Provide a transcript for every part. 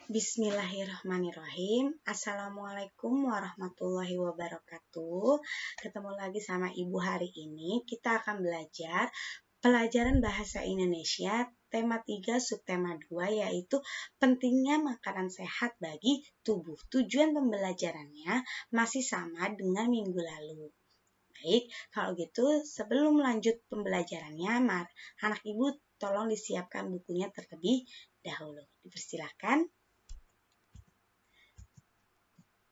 Bismillahirrahmanirrahim. Assalamualaikum warahmatullahi wabarakatuh. Ketemu lagi sama Ibu hari ini. Kita akan belajar pelajaran bahasa Indonesia tema 3 subtema 2 yaitu pentingnya makanan sehat bagi tubuh. Tujuan pembelajarannya masih sama dengan minggu lalu. Baik, kalau gitu sebelum lanjut pembelajarannya, anak Ibu tolong disiapkan bukunya terlebih dahulu. Dipersilakan.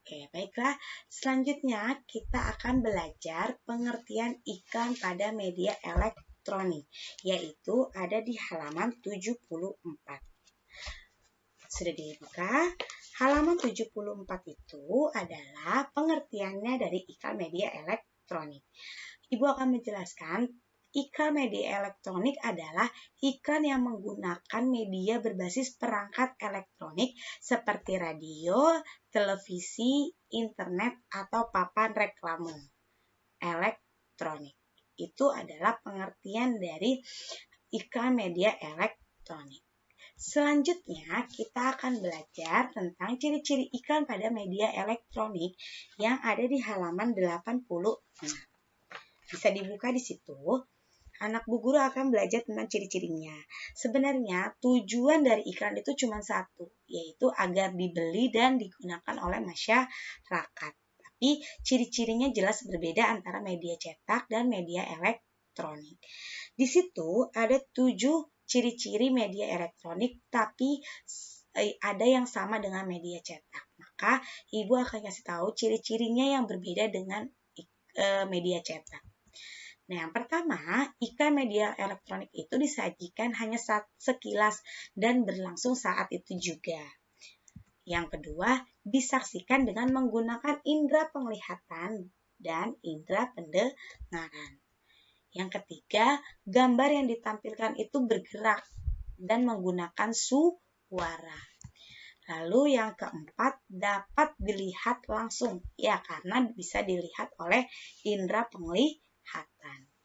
Oke, baiklah. Selanjutnya kita akan belajar pengertian iklan pada media elektronik, yaitu ada di halaman 74. Sudah dibuka? Halaman 74 itu adalah pengertiannya dari iklan media elektronik. Ibu akan menjelaskan iklan media elektronik adalah iklan yang menggunakan media berbasis perangkat elektronik seperti radio, televisi, internet, atau papan reklame elektronik. Itu adalah pengertian dari iklan media elektronik. Selanjutnya, kita akan belajar tentang ciri-ciri iklan pada media elektronik yang ada di halaman 86. Bisa dibuka di situ. Anak Bu Guru akan belajar tentang ciri-cirinya. Sebenarnya tujuan dari iklan itu cuma satu, yaitu agar dibeli dan digunakan oleh masyarakat. Tapi ciri-cirinya jelas berbeda antara media cetak dan media elektronik. Di situ ada 7 ciri-ciri media elektronik, tapi ada yang sama dengan media cetak. Maka Ibu akan kasih tahu ciri-cirinya yang berbeda dengan media cetak. Nah, yang pertama, iklan media elektronik itu disajikan hanya sekilas dan berlangsung saat itu juga. Yang kedua, disaksikan dengan menggunakan indera penglihatan dan indera pendengaran. Yang ketiga, gambar yang ditampilkan itu bergerak dan menggunakan suara. Lalu yang keempat, dapat dilihat langsung. Ya, karena bisa dilihat oleh indera penglihatan.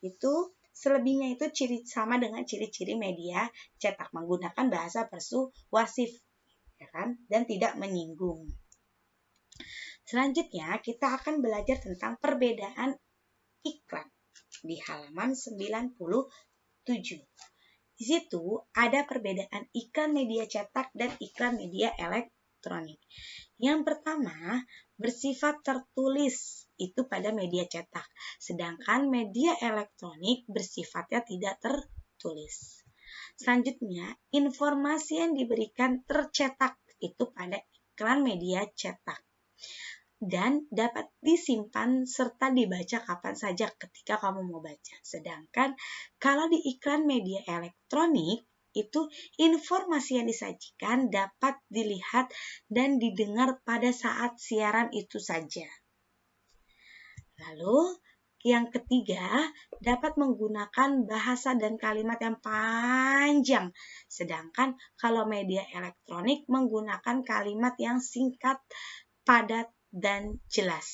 Itu selebihnya itu sama dengan ciri-ciri media cetak, menggunakan bahasa persuasif, ya kan? Dan tidak menyinggung. Selanjutnya kita akan belajar tentang perbedaan iklan di halaman 97. Di situ ada perbedaan iklan media cetak dan iklan media elektronik. Yang pertama, bersifat tertulis itu pada media cetak, sedangkan media elektronik bersifatnya tidak tertulis. Selanjutnya, informasi yang diberikan tercetak itu pada iklan media cetak dan dapat disimpan serta dibaca kapan saja ketika kamu mau baca. Sedangkan kalau di iklan media elektronik itu informasi yang disajikan dapat dilihat dan didengar pada saat siaran itu saja. Lalu yang ketiga, dapat menggunakan bahasa dan kalimat yang panjang. Sedangkan kalau media elektronik menggunakan kalimat yang singkat, padat, dan jelas.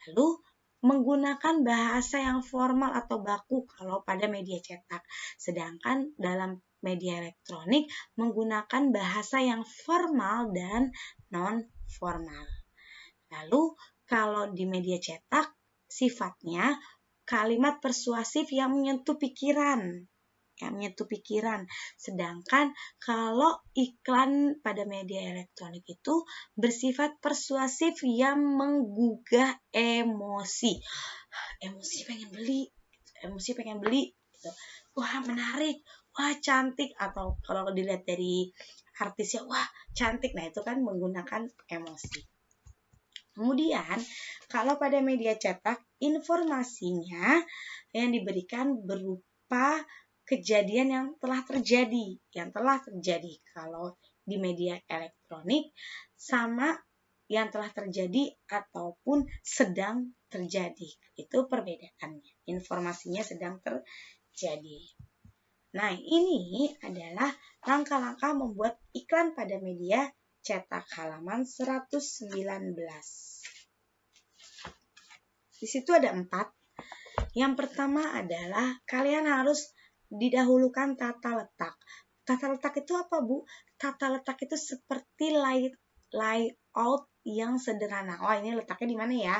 Lalu menggunakan bahasa yang formal atau baku kalau pada media cetak. Sedangkan dalam media elektronik menggunakan bahasa yang formal dan non-formal. Lalu kalau di media cetak sifatnya kalimat persuasif yang menyentuh pikiran. Sedangkan kalau iklan pada media elektronik itu bersifat persuasif yang menggugah emosi. Emosi pengen beli gitu. Wah, menarik, wah cantik, atau kalau dilihat dari artisnya, wah cantik. Nah, itu kan menggunakan emosi. Kemudian, kalau pada media cetak, informasinya yang diberikan berupa kejadian yang telah terjadi. Kalau di media elektronik sama yang telah terjadi ataupun sedang terjadi. Itu perbedaannya. Informasinya sedang terjadi. Nah, ini adalah langkah-langkah membuat iklan pada media cetak halaman 119. Di situ ada 4. Yang pertama adalah kalian harus didahulukan tata letak. Tata letak itu apa, Bu? Tata letak itu seperti layout yang sederhana. Oh, ini letaknya di mana ya?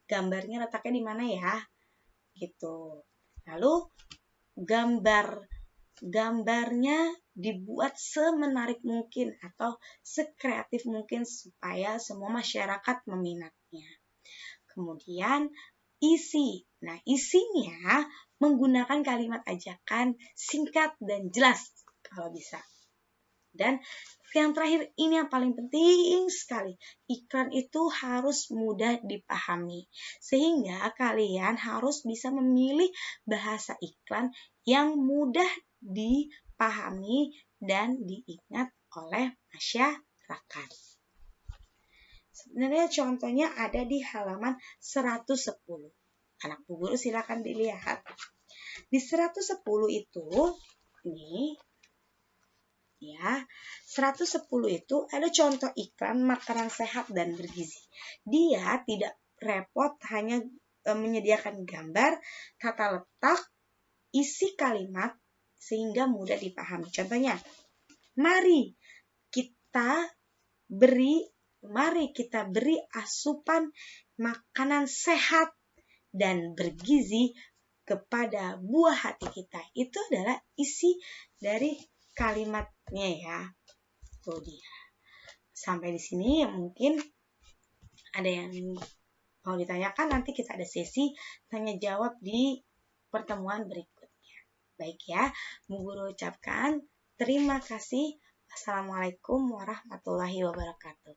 Gambarnya letaknya di mana ya? Gitu. Lalu gambarnya dibuat semenarik mungkin atau sekreatif mungkin supaya semua masyarakat meminatnya. Kemudian isi. Nah, isinya menggunakan kalimat ajakan singkat dan jelas kalau bisa. Dan yang terakhir ini yang paling penting sekali. Iklan itu harus mudah dipahami. Sehingga kalian harus bisa memilih bahasa iklan yang mudah dipahami dan diingat oleh masyarakat. Sebenarnya contohnya ada di halaman 110. Anak Bu Guru silakan dilihat. Di 110 itu, ini ya, 110 itu ada contoh iklan makanan sehat dan bergizi. Dia tidak repot, hanya menyediakan gambar, tata letak, isi kalimat sehingga mudah dipahami. Contohnya, mari kita beri asupan makanan sehat dan bergizi kepada buah hati kita. Itu adalah isi dari kalimatnya ya. Tuh dia. Sampai di sini mungkin ada yang mau ditanyakan, nanti kita ada sesi tanya jawab di pertemuan berikutnya. Baik ya, Bu Guru ucapkan terima kasih. Assalamualaikum warahmatullahi wabarakatuh.